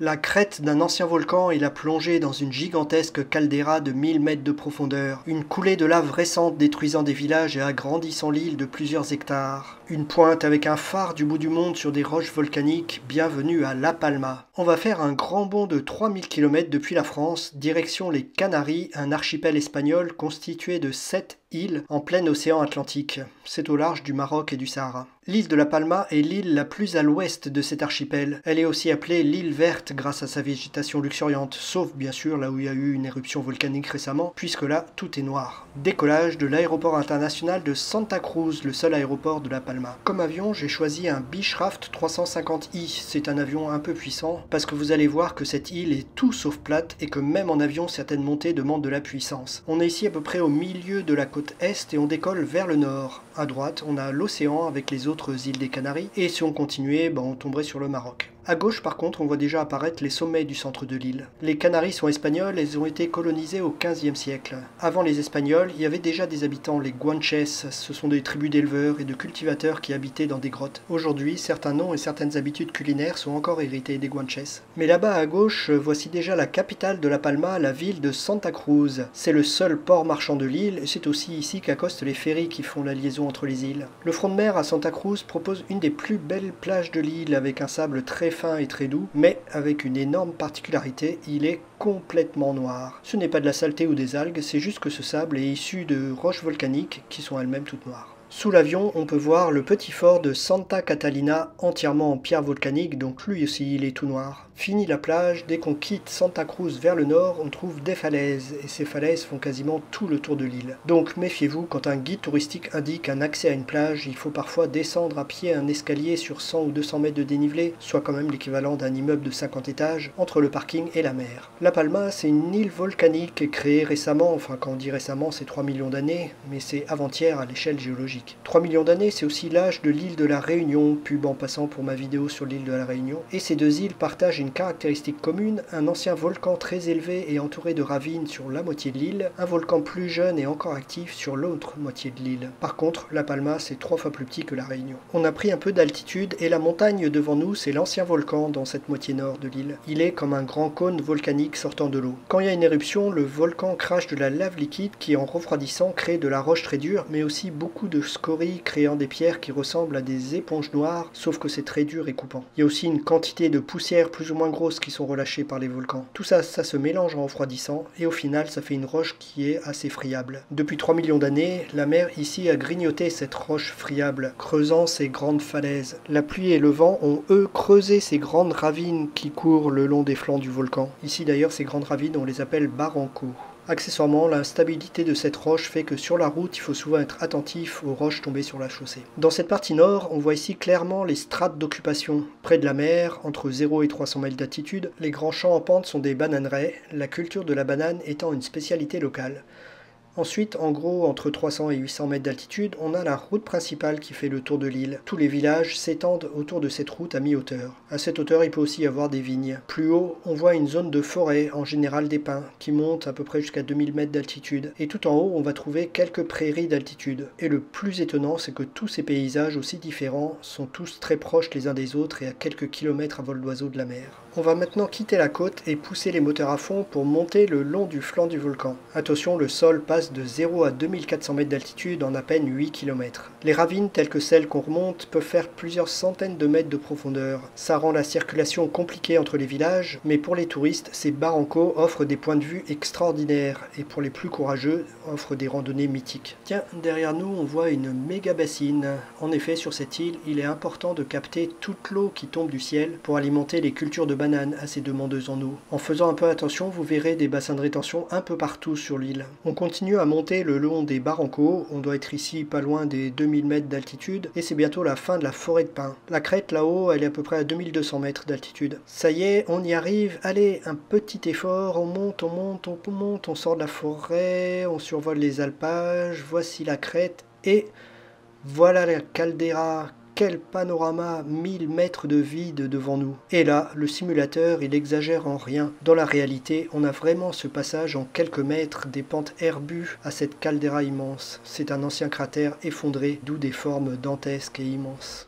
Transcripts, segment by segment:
La crête d'un ancien volcan et la plongée dans une gigantesque caldeira de 1000 mètres de profondeur. Une coulée de lave récente détruisant des villages et agrandissant l'île de plusieurs hectares. Une pointe avec un phare du bout du monde sur des roches volcaniques. Bienvenue à La Palma. On va faire un grand bond de 3000 km depuis la France, direction les Canaries, un archipel espagnol constitué de 7 île en plein océan Atlantique. C'est au large du Maroc et du Sahara. L'île de La Palma est l'île la plus à l'ouest de cet archipel. Elle est aussi appelée l'île verte grâce à sa végétation luxuriante, sauf bien sûr là où il y a eu une éruption volcanique récemment, puisque là tout est noir. Décollage de l'aéroport international de Santa Cruz, le seul aéroport de La Palma. Comme avion, j'ai choisi un Beechcraft 350i. C'est un avion un peu puissant, parce que vous allez voir que cette île est tout sauf plate et que même en avion, certaines montées demandent de la puissance. On est ici à peu près au milieu de la côte est et on décolle vers le nord. À droite, on a l'océan avec les autres îles des Canaries et si on continuait, on tomberait sur le Maroc. À gauche par contre, on voit déjà apparaître les sommets du centre de l'île. Les Canaries sont espagnoles, elles ont été colonisées au XVe siècle. Avant les Espagnols, il y avait déjà des habitants, les Guanches. Ce sont des tribus d'éleveurs et de cultivateurs qui habitaient dans des grottes. Aujourd'hui, certains noms et certaines habitudes culinaires sont encore hérités des Guanches. Mais là-bas à gauche, voici déjà la capitale de La Palma, la ville de Santa Cruz. C'est le seul port marchand de l'île et c'est aussi ici qu'accostent les ferries qui font la liaison entre les îles. Le front de mer à Santa Cruz propose une des plus belles plages de l'île avec un sable très fin et très doux, mais avec une énorme particularité, il est complètement noir. Ce n'est pas de la saleté ou des algues, c'est juste que ce sable est issu de roches volcaniques qui sont elles-mêmes toutes noires. Sous l'avion, on peut voir le petit fort de Santa Catalina, entièrement en pierre volcanique, donc lui aussi il est tout noir. Fini la plage, dès qu'on quitte Santa Cruz vers le nord, on trouve des falaises, et ces falaises font quasiment tout le tour de l'île. Donc méfiez-vous, quand un guide touristique indique un accès à une plage, il faut parfois descendre à pied un escalier sur 100 ou 200 mètres de dénivelé, soit quand même l'équivalent d'un immeuble de 50 étages, entre le parking et la mer. La Palma, c'est une île volcanique créée récemment, enfin quand on dit récemment, c'est 3 millions d'années, mais c'est avant-hier à l'échelle géologique. 3 millions d'années, c'est aussi l'âge de l'île de la Réunion, pub en passant pour ma vidéo sur l'île de la Réunion. Et ces deux îles partagent une caractéristique commune, un ancien volcan très élevé et entouré de ravines sur la moitié de l'île, un volcan plus jeune et encore actif sur l'autre moitié de l'île. Par contre, La Palma, c'est 3 fois plus petit que la Réunion. On a pris un peu d'altitude et la montagne devant nous, c'est l'ancien volcan dans cette moitié nord de l'île. Il est comme un grand cône volcanique sortant de l'eau. Quand il y a une éruption, le volcan crache de la lave liquide qui, en refroidissant, crée de la roche très dure, mais aussi beaucoup de scories créant des pierres qui ressemblent à des éponges noires, sauf que c'est très dur et coupant. Il y a aussi une quantité de poussière plus ou moins grosses qui sont relâchées par les volcans. Tout ça, ça se mélange en refroidissant, et au final, ça fait une roche qui est assez friable. Depuis 3 millions d'années, la mer ici a grignoté cette roche friable, creusant ces grandes falaises. La pluie et le vent ont, eux, creusé ces grandes ravines qui courent le long des flancs du volcan. Ici d'ailleurs, ces grandes ravines, on les appelle barrancos. Accessoirement, l'instabilité de cette roche fait que sur la route, il faut souvent être attentif aux roches tombées sur la chaussée. Dans cette partie nord, on voit ici clairement les strates d'occupation. Près de la mer, entre 0 et 300 mètres d'altitude, les grands champs en pente sont des bananeraies, la culture de la banane étant une spécialité locale. Ensuite, en gros, entre 300 et 800 mètres d'altitude, on a la route principale qui fait le tour de l'île. Tous les villages s'étendent autour de cette route à mi-hauteur. À cette hauteur, il peut aussi y avoir des vignes. Plus haut, on voit une zone de forêt, en général des pins, qui monte à peu près jusqu'à 2000 mètres d'altitude. Et tout en haut, on va trouver quelques prairies d'altitude. Et le plus étonnant, c'est que tous ces paysages aussi différents sont tous très proches les uns des autres et à quelques kilomètres à vol d'oiseau de la mer. On va maintenant quitter la côte et pousser les moteurs à fond pour monter le long du flanc du volcan. Attention, le sol passe de 0 à 2400 mètres d'altitude en à peine 8 km. Les ravines telles que celles qu'on remonte peuvent faire plusieurs centaines de mètres de profondeur. Ça rend la circulation compliquée entre les villages, mais pour les touristes, ces barrancos offrent des points de vue extraordinaires et pour les plus courageux, offrent des randonnées mythiques. Tiens, derrière nous, on voit une méga bassine. En effet, sur cette île, il est important de capter toute l'eau qui tombe du ciel pour alimenter les cultures de bananes assez demandeuses en eau. En faisant un peu attention, vous verrez des bassins de rétention un peu partout sur l'île. On continue à monter le long des barrancos, on doit être ici pas loin des 2000 mètres d'altitude et c'est bientôt la fin de la forêt de pins. La crête là-haut, elle est à peu près à 2200 mètres d'altitude. Ça y est, on y arrive, allez, un petit effort, on monte, on sort de la forêt, on survole les alpages, voici la crête et voilà la caldeira. Quel panorama, 1000 mètres de vide devant nous. Et là, le simulateur, il exagère en rien. Dans la réalité, on a vraiment ce passage en quelques mètres des pentes herbues à cette caldeira immense. C'est un ancien cratère effondré, d'où des formes dantesques et immenses.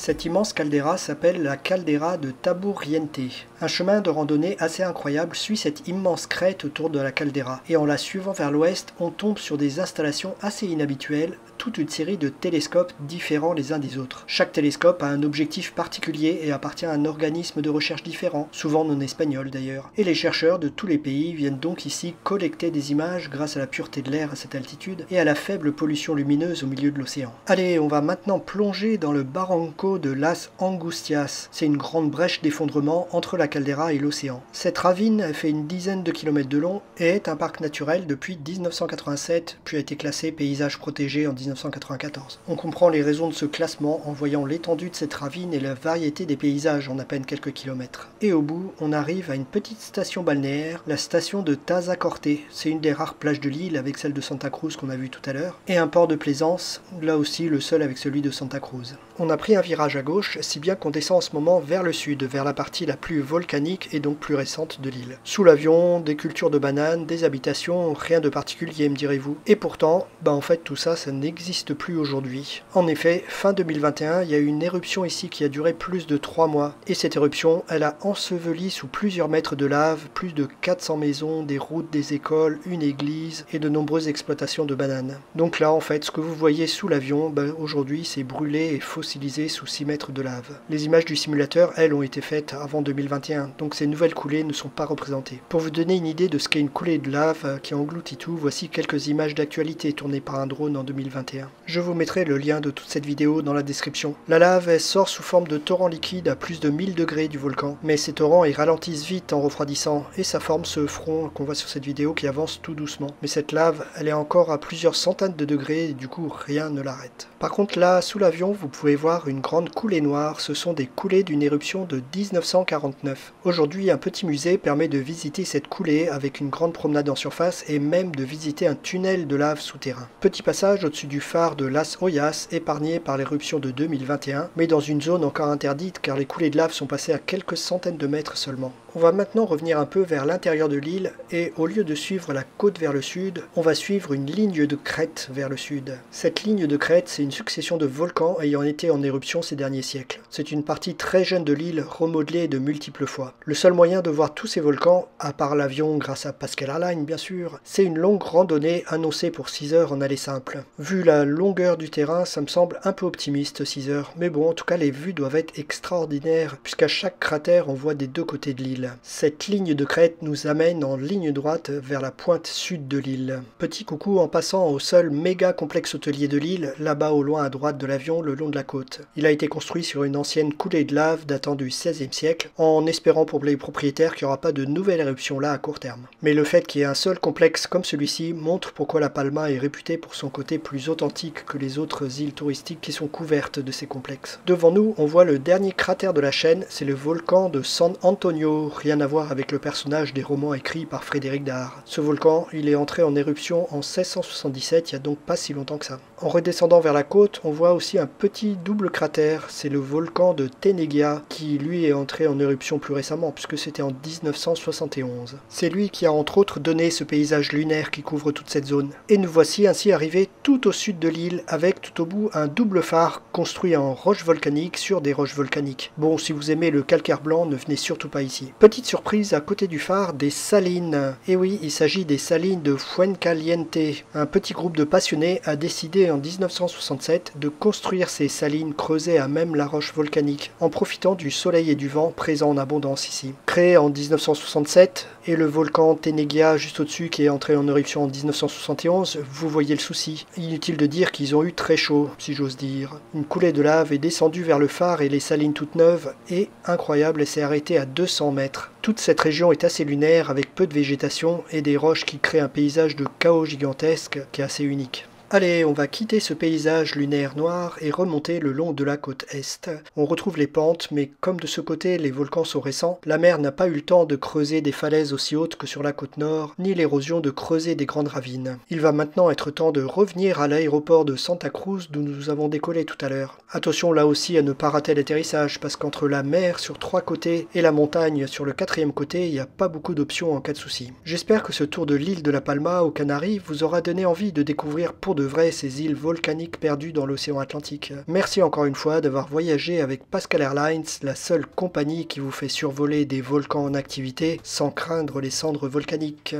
Cette immense caldeira s'appelle la caldeira de Taburiente. Un chemin de randonnée assez incroyable suit cette immense crête autour de la caldeira, et en la suivant vers l'ouest, on tombe sur des installations assez inhabituelles, toute une série de télescopes différents les uns des autres. Chaque télescope a un objectif particulier et appartient à un organisme de recherche différent, souvent non espagnol d'ailleurs. Et les chercheurs de tous les pays viennent donc ici collecter des images grâce à la pureté de l'air à cette altitude et à la faible pollution lumineuse au milieu de l'océan. Allez, on va maintenant plonger dans le barranco de Las Angustias. C'est une grande brèche d'effondrement entre la caldeira et l'océan. Cette ravine fait une dizaine de kilomètres de long et est un parc naturel depuis 1987, puis a été classé paysage protégé en 1994. On comprend les raisons de ce classement en voyant l'étendue de cette ravine et la variété des paysages en à peine quelques kilomètres. Et au bout, on arrive à une petite station balnéaire, la station de Tazacorte. C'est une des rares plages de l'île avec celle de Santa Cruz qu'on a vu tout à l'heure, et un port de plaisance, là aussi le seul avec celui de Santa Cruz. On a pris un virage à gauche, si bien qu'on descend en ce moment vers le sud, vers la partie la plus volcanique et donc plus récente de l'île. Sous l'avion, des cultures de bananes, des habitations, rien de particulier me direz-vous. Et pourtant, en fait tout ça, ça n'existe plus aujourd'hui. En effet, fin 2021, il y a eu une éruption ici qui a duré plus de 3 mois. Et cette éruption, elle a enseveli sous plusieurs mètres de lave, plus de 400 maisons, des routes, des écoles, une église et de nombreuses exploitations de bananes. Donc là, en fait, ce que vous voyez sous l'avion, aujourd'hui, c'est brûlé et fossilisé sous 6 mètres de lave. Les images du simulateur, elles, ont été faites avant 2021, donc ces nouvelles coulées ne sont pas représentées. Pour vous donner une idée de ce qu'est une coulée de lave qui engloutit tout, voici quelques images d'actualité tournées par un drone en 2021. Je vous mettrai le lien de toute cette vidéo dans la description. La lave, elle sort sous forme de torrents liquides à plus de 1000 degrés du volcan, mais ces torrents, ils ralentissent vite en refroidissant, et ça forme ce front qu'on voit sur cette vidéo qui avance tout doucement. Mais cette lave, elle est encore à plusieurs centaines de degrés, et du coup, rien ne l'arrête. Par contre, là, sous l'avion, vous pouvez voir une grande coulée noire. Ce sont des coulées d'une éruption de 1949. Aujourd'hui, un petit musée permet de visiter cette coulée avec une grande promenade en surface et même de visiter un tunnel de lave souterrain. Petit passage au-dessus du phare de Las Hoyas, épargné par l'éruption de 2021, mais dans une zone encore interdite car les coulées de lave sont passées à quelques centaines de mètres seulement. On va maintenant revenir un peu vers l'intérieur de l'île et au lieu de suivre la côte vers le sud, on va suivre une ligne de crête vers le sud. Cette ligne de crête, c'est une succession de volcans ayant été en éruption ces derniers siècles. C'est une partie très jeune de l'île, remodelée de multiples fois. Le seul moyen de voir tous ces volcans, à part l'avion grâce à Pascal Airlines bien sûr, c'est une longue randonnée annoncée pour 6 heures en aller simple. Vu la longueur du terrain, ça me semble un peu optimiste 6 heures, mais bon, en tout cas les vues doivent être extraordinaires, puisqu'à chaque cratère on voit des deux côtés de l'île. Cette ligne de crête nous amène en ligne droite vers la pointe sud de l'île. Petit coucou en passant au seul méga complexe hôtelier de l'île, là-bas au loin à droite de l'avion, le long de la côte. Il a été construit sur une ancienne coulée de lave datant du XVIe siècle, en espérant pour les propriétaires qu'il n'y aura pas de nouvelle éruption là à court terme. Mais le fait qu'il y ait un seul complexe comme celui-ci montre pourquoi La Palma est réputée pour son côté plus authentique que les autres îles touristiques qui sont couvertes de ces complexes. Devant nous, on voit le dernier cratère de la chaîne, c'est le volcan de San Antonio, rien à voir avec le personnage des romans écrits par Frédéric Dard. Ce volcan, il est entré en éruption en 1677, il n'y a donc pas si longtemps que ça. En redescendant vers la côte, on voit aussi un petit double cratère, c'est le volcan de Tenegia, qui lui est entré en éruption plus récemment, puisque c'était en 1971. C'est lui qui a entre autres donné ce paysage lunaire qui couvre toute cette zone. Et nous voici ainsi arrivés tout au sud de l'île, avec tout au bout un double phare construit en roche volcanique sur des roches volcaniques. Bon, si vous aimez le calcaire blanc, ne venez surtout pas ici. Petite surprise, à côté du phare, des salines. Et oui, il s'agit des salines de Fuencaliente. Un petit groupe de passionnés a décidé en 1967 de construire ces salines creusées à même la roche volcanique, en profitant du soleil et du vent présents en abondance ici. Créé en 1967, et le volcan Tenegia juste au-dessus qui est entré en éruption en 1971, vous voyez le souci. Inutile de dire qu'ils ont eu très chaud, si j'ose dire. Une coulée de lave est descendue vers le phare et les salines toutes neuves, et incroyable, elle s'est arrêtée à 200 mètres. Toute cette région est assez lunaire avec peu de végétation et des roches qui créent un paysage de chaos gigantesque qui est assez unique. Allez, on va quitter ce paysage lunaire noir et remonter le long de la côte est. On retrouve les pentes, mais comme de ce côté les volcans sont récents, la mer n'a pas eu le temps de creuser des falaises aussi hautes que sur la côte nord, ni l'érosion de creuser des grandes ravines. Il va maintenant être temps de revenir à l'aéroport de Santa Cruz d'où nous avons décollé tout à l'heure. Attention là aussi à ne pas rater l'atterrissage, parce qu'entre la mer sur 3 côtés et la montagne sur le 4e côté, il n'y a pas beaucoup d'options en cas de souci. J'espère que ce tour de l'île de La Palma aux Canaries vous aura donné envie de découvrir pour pour de vrai ces îles volcaniques perdues dans l'océan Atlantique. Merci encore une fois d'avoir voyagé avec Pascal Airlines, la seule compagnie qui vous fait survoler des volcans en activité sans craindre les cendres volcaniques.